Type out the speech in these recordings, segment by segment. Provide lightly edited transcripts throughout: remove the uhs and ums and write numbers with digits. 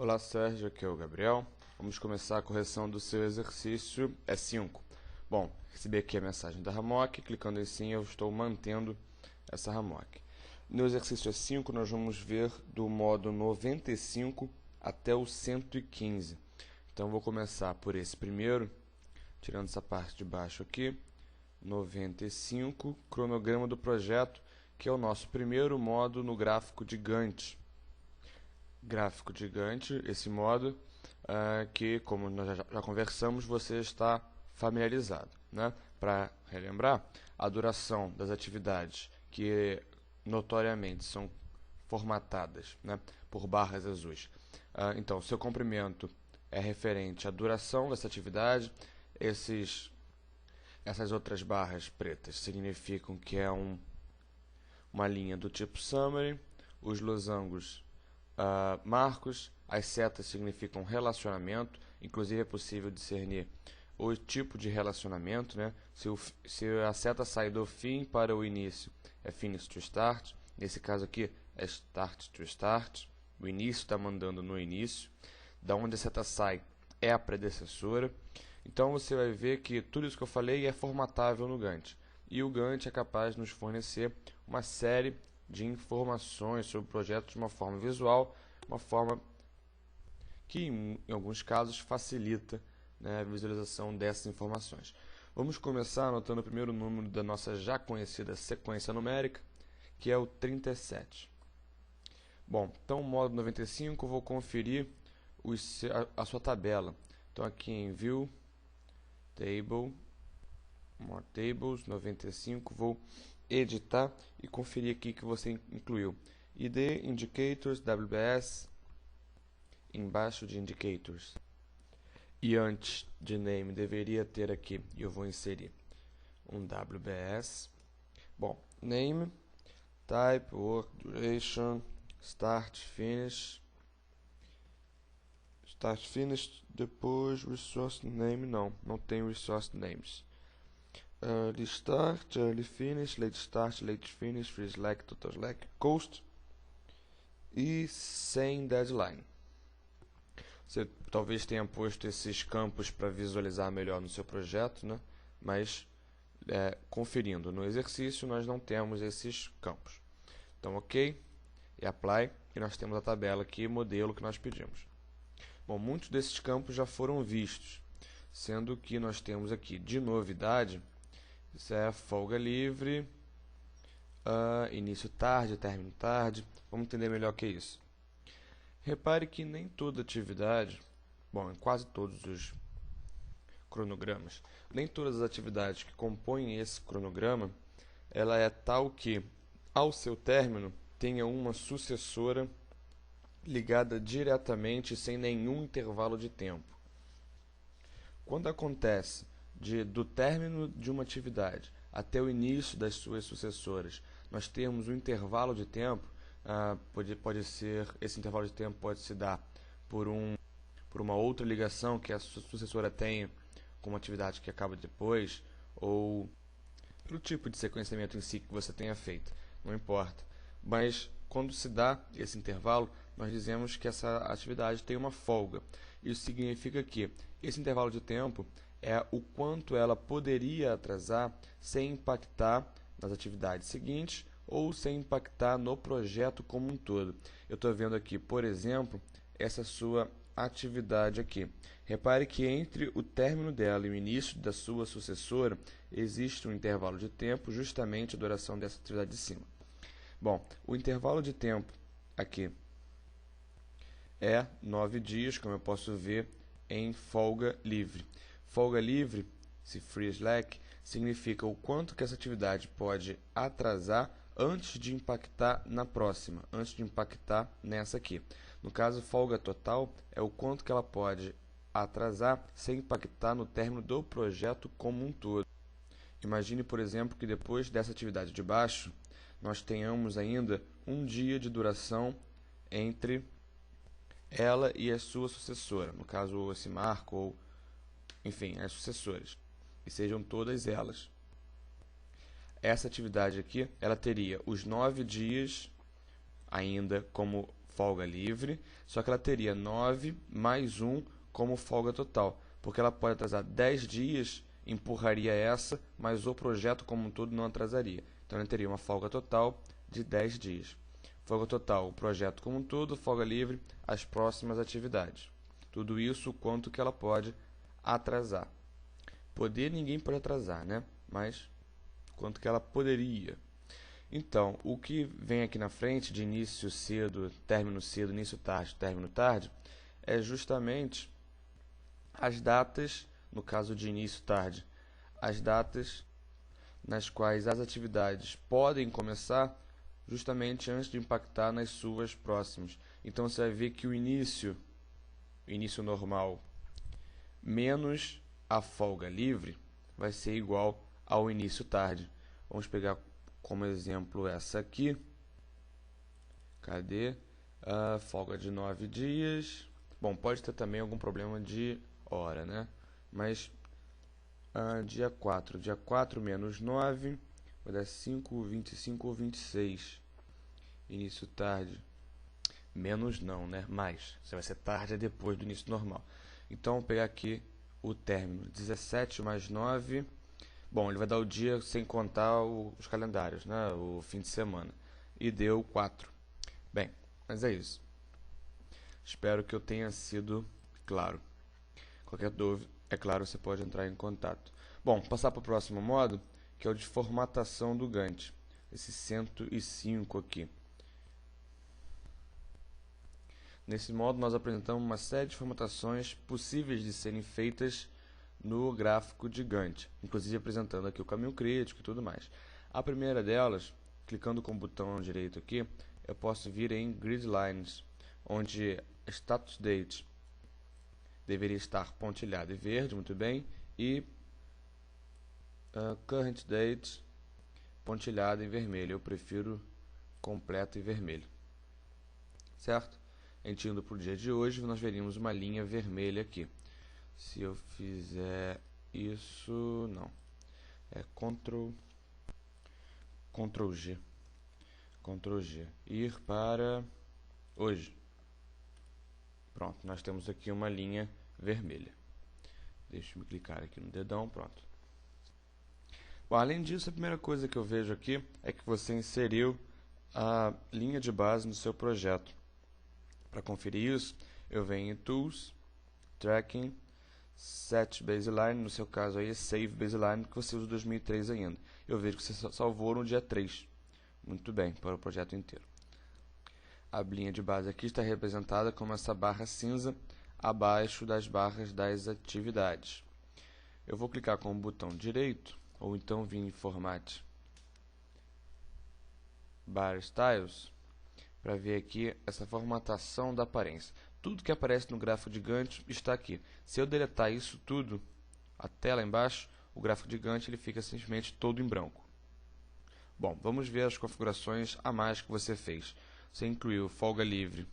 Olá Sérgio, aqui é o Gabriel. Vamos começar a correção do seu exercício E5. Bom, recebi aqui a mensagem da Ramok, clicando em sim eu estou mantendo essa Ramok. No exercício E5 nós vamos ver do modo 95 até o 115. Então vou começar por esse primeiro, tirando essa parte de baixo aqui, 95, cronograma do projeto, que é o nosso primeiro modo no gráfico de Gantt. Gráfico de Gantt, esse modo que, como nós já conversamos, você está familiarizado, né? Para relembrar, a duração das atividades que notoriamente são formatadas, né, por barras azuis. Então, seu comprimento é referente à duração dessa atividade. Essas outras barras pretas significam que é uma linha do tipo summary. Os losangos marcos, as setas significam relacionamento, inclusive é possível discernir o tipo de relacionamento, né? Se a seta sai do fim para o início, é finish to start. Nesse caso aqui, é start to start. O início está mandando no início. Da onde a seta sai é a predecessora. Então você vai ver que tudo isso que eu falei é formatável no Gantt. E o Gantt é capaz de nos fornecer uma série de informações sobre o projeto de uma forma visual, uma forma que em alguns casos facilita, né, a visualização dessas informações. Vamos começar anotando o primeiro número da nossa já conhecida sequência numérica, que é o 37. Bom, então no modo 95 eu vou conferir a sua tabela. Então aqui em View, Table, More Tables, 95, vou editar e conferir aqui que você incluiu ID, Indicators, WBS, embaixo de Indicators. E antes de Name deveria ter aqui, e eu vou inserir um WBS. Bom, Name, Type, Work, Duration, Start, Finish. Start, Finish, depois Resource Name, não tem Resource Names. Early Start, Early Finish, Late Start, Late Finish, Free Slack, Total Slack, Coast e sem deadline. Você talvez tenha posto esses campos para visualizar melhor no seu projeto, né? Mas conferindo no exercício nós não temos esses campos. Então ok, e Apply, e nós temos a tabela aqui, modelo que nós pedimos. Bom, muitos desses campos já foram vistos, sendo que nós temos aqui de novidade. Isso é folga livre, início tarde, término tarde. Vamos entender melhor o que é isso. Repare que nem toda atividade, bom, em quase todos os cronogramas, nem todas as atividades que compõem esse cronograma, ela é tal que, ao seu término, tenha uma sucessora ligada diretamente sem nenhum intervalo de tempo. Quando acontece do término de uma atividade até o início das suas sucessoras, nós temos um intervalo de tempo, esse intervalo de tempo pode se dar por uma outra ligação que a sucessora tenha com uma atividade que acaba depois, ou pelo tipo de sequenciamento em si que você tenha feito, não importa. Mas quando se dá esse intervalo, nós dizemos que essa atividade tem uma folga. Isso significa que esse intervalo de tempo é o quanto ela poderia atrasar sem impactar nas atividades seguintes ou sem impactar no projeto como um todo. Eu estou vendo aqui, por exemplo, essa sua atividade aqui. Repare que entre o término dela e o início da sua sucessora existe um intervalo de tempo, justamente a duração dessa atividade de cima. Bom, o intervalo de tempo aqui é 9 dias, como eu posso ver em folga livre. Folga livre, se free slack, significa o quanto que essa atividade pode atrasar antes de impactar na próxima, antes de impactar nessa aqui. No caso, folga total é o quanto que ela pode atrasar sem impactar no término do projeto como um todo. Imagine, por exemplo, que depois dessa atividade de baixo, nós tenhamos ainda um dia de duração entre ela e a sua sucessora, no caso esse marco ou, enfim, as sucessoras, e sejam todas elas. Essa atividade aqui, ela teria os 9 dias ainda como folga livre, só que ela teria 9 mais 1 como folga total, porque ela pode atrasar 10 dias, empurraria essa, mas o projeto como um todo não atrasaria. Então ela teria uma folga total de 10 dias. Folga total, o projeto como um todo, folga livre, as próximas atividades. Tudo isso, o quanto que ela pode atrasar. Poder ninguém pode atrasar, né? Mas quanto que ela poderia. Então, o que vem aqui na frente de início cedo, início tarde, término tarde, é justamente as datas, no caso de início tarde, as datas nas quais as atividades podem começar justamente antes de impactar nas suas próximas. Então você vai ver que o início normal menos a folga livre vai ser igual ao início tarde. Vamos pegar como exemplo essa aqui. Cadê? Folga de 9 dias. Bom, pode ter também algum problema de hora, né? Mas dia 4. Dia 4 menos 9 vai dar 5, 25 ou 26. Início tarde. Menos não, né? Mais. Você vai ser tarde depois do início normal. Então, vou pegar aqui o término. 17 mais 9. Bom, ele vai dar o dia sem contar os calendários, né? O fim de semana. E deu 4. Bem, mas é isso. Espero que eu tenha sido claro. Qualquer dúvida, é claro, você pode entrar em contato. Bom, passar para o próximo modo, que é o de formatação do Gantt. Esse 105 aqui. Nesse modo, nós apresentamos uma série de formatações possíveis de serem feitas no gráfico de Gantt, inclusive apresentando aqui o caminho crítico e tudo mais. A primeira delas, clicando com o botão direito aqui, eu posso vir em Grid Lines, onde Status Date deveria estar pontilhado e verde, muito bem, e Current Date pontilhado em vermelho. Eu prefiro completo em vermelho, certo? A gente indo para o dia de hoje, nós veríamos uma linha vermelha aqui. Se eu fizer isso, não, é Ctrl G, ir para hoje. Pronto, nós temos aqui uma linha vermelha. Deixa eu clicar aqui no dedão, pronto. Bom, além disso, a primeira coisa que eu vejo aqui é que você inseriu a linha de base no seu projeto. Para conferir isso, eu venho em Tools, Tracking, Set Baseline, no seu caso aí é Save Baseline, que você usa 2003 ainda. Eu vejo que você salvou no dia 3. Muito bem, para o projeto inteiro. A linha de base aqui está representada como essa barra cinza abaixo das barras das atividades. Eu vou clicar com o botão direito, ou então vir em Format, Bar Styles, para ver aqui essa formatação da aparência. Tudo que aparece no gráfico de Gantt está aqui. Se eu deletar isso tudo, até lá embaixo, o gráfico de Gantt ele fica simplesmente todo em branco. Bom, vamos ver as configurações a mais que você fez. Você incluiu folga livre,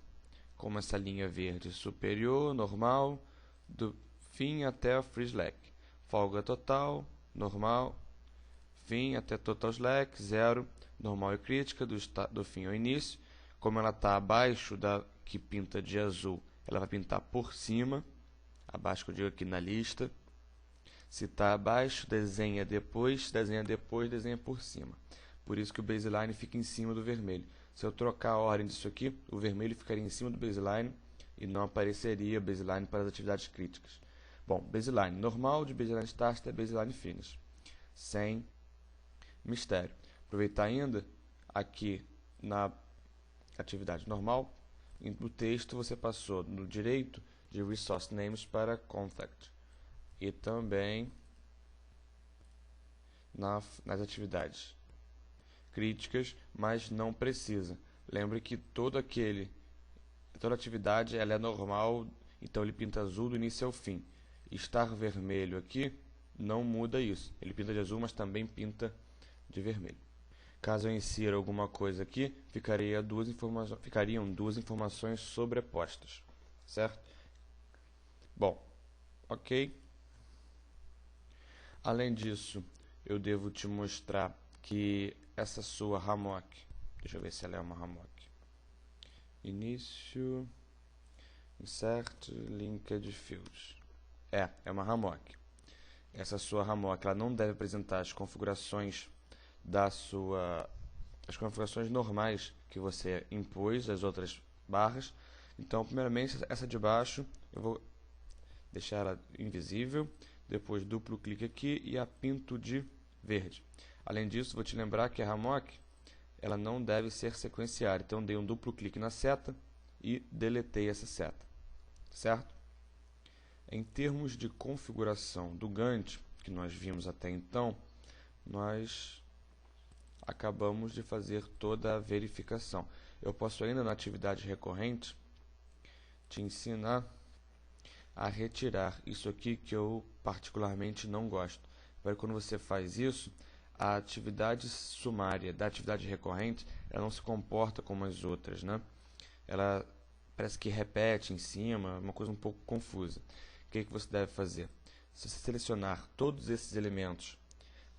como essa linha verde superior, normal, do fim até free slack. Folga total, normal, fim até total slack, 0, normal e crítica, do fim ao início. Como ela está abaixo da que pinta de azul, ela vai pintar por cima, abaixo que eu digo aqui na lista. Se está abaixo, desenha depois, desenha por cima. Por isso que o baseline fica em cima do vermelho. Se eu trocar a ordem disso aqui, o vermelho ficaria em cima do baseline e não apareceria baseline para as atividades críticas. Bom, baseline normal, de baseline start até baseline finish. Sem mistério. Aproveitar ainda, aqui na atividade normal, no texto você passou no direito de Resource Names para Contact. E também nas atividades críticas, mas não precisa. Lembre que toda atividade ela é normal, então ele pinta azul do início ao fim. Estar vermelho aqui não muda isso. Ele pinta de azul, mas também pinta de vermelho. Caso eu insira alguma coisa aqui, ficariam duas informações sobrepostas, certo? Bom, ok. Além disso, eu devo te mostrar que essa sua hammock, deixa eu ver se ela é uma hammock. Início, insert, linked fields. É uma Hammock. Essa sua Hammock, ela não deve apresentar as configurações as configurações normais que você impôs, as outras barras. Então, primeiramente, essa de baixo, eu vou deixar ela invisível, depois duplo clique aqui e a pinto de verde. Além disso, vou te lembrar que a Hammock, ela não deve ser sequenciada, então dei um duplo clique na seta e deletei essa seta, certo? Em termos de configuração do Gantt, que nós vimos até então, nós acabamos de fazer toda a verificação. Eu posso ainda na atividade recorrente te ensinar a retirar isso aqui que eu particularmente não gosto. Para quando você faz isso, a atividade sumária da atividade recorrente, ela não se comporta como as outras, né? Ela parece que repete em cima, uma coisa um pouco confusa. O que você deve fazer? Se você selecionar todos esses elementos,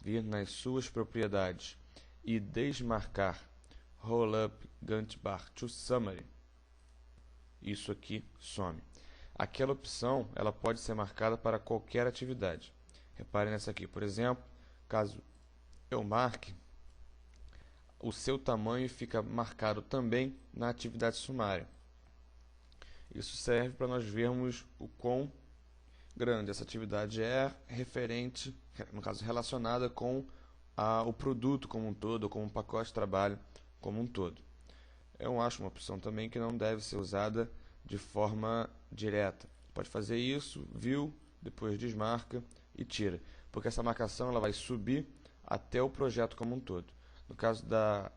vir nas suas propriedades e desmarcar Rollup Gantt Bar to Summary, isso aqui some. Aquela opção, ela pode ser marcada para qualquer atividade. Reparem nessa aqui, por exemplo, caso eu marque, o seu tamanho fica marcado também na atividade sumária. Isso serve para nós vermos o quão grande essa atividade é referente, no caso relacionada com o produto como um todo, com o pacote de trabalho como um todo. Eu acho uma opção também que não deve ser usada de forma direta. Pode fazer isso, viu, depois desmarca e tira, porque essa marcação ela vai subir até o projeto como um todo. No caso da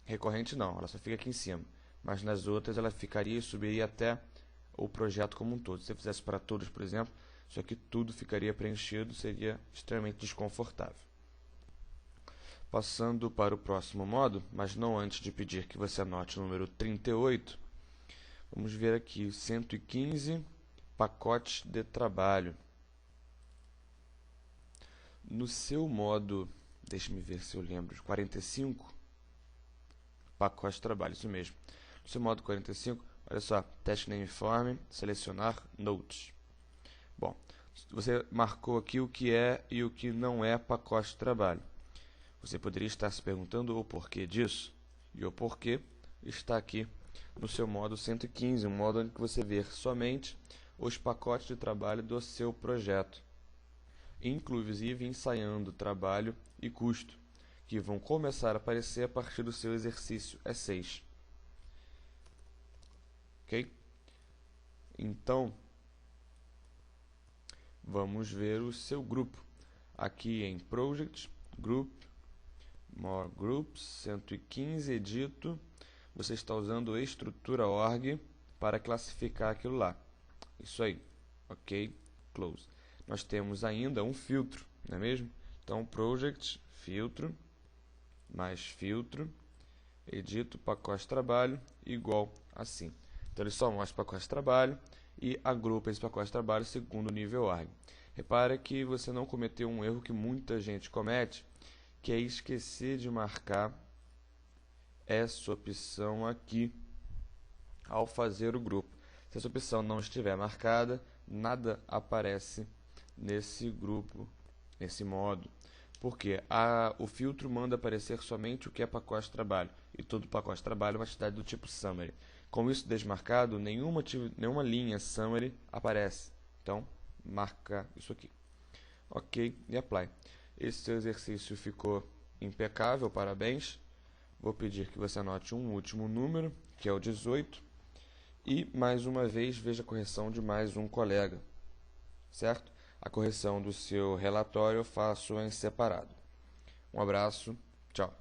recorrente não, ela só fica aqui em cima, mas nas outras ela ficaria e subiria até o projeto como um todo. Se você fizesse para todos, por exemplo, isso aqui tudo ficaria preenchido, seria extremamente desconfortável. Passando para o próximo modo, mas não antes de pedir que você anote o número 38, vamos ver aqui 115 pacotes de trabalho. No seu modo, deixe-me ver se eu lembro, 45 pacotes de trabalho, isso mesmo. No seu modo 45, olha só, teste name form, selecionar notes. Bom, você marcou aqui o que é e o que não é pacote de trabalho. Você poderia estar se perguntando o porquê disso, e o porquê está aqui no seu modo 115, um modo onde você vê somente os pacotes de trabalho do seu projeto, inclusive ensaiando trabalho e custo, que vão começar a aparecer a partir do seu exercício E6. Ok? Então, vamos ver o seu grupo. Aqui em Project, Group, More Groups, 115, edito. Você está usando a estrutura org para classificar aquilo lá. Isso aí. Ok, close. Nós temos ainda um filtro, não é mesmo? Então, Project, filtro, mais filtro, edito pacote de trabalho, igual assim. Então, ele só mostra o pacote de trabalho e agrupa esse pacote de trabalho segundo o nível org. Repare que você não cometeu um erro que muita gente comete, que é esquecer de marcar essa opção aqui ao fazer o grupo. Se essa opção não estiver marcada, nada aparece nesse grupo, nesse modo. Porque o filtro manda aparecer somente o que é pacote de trabalho, e todo pacote de trabalho é uma atividade do tipo summary. Com isso desmarcado, nenhuma linha summary aparece. Então, marca isso aqui. Ok, e apply. Esse seu exercício ficou impecável, parabéns. Vou pedir que você anote um último número, que é o 18, e mais uma vez veja a correção de mais um colega, certo? A correção do seu relatório eu faço em separado. Um abraço, tchau.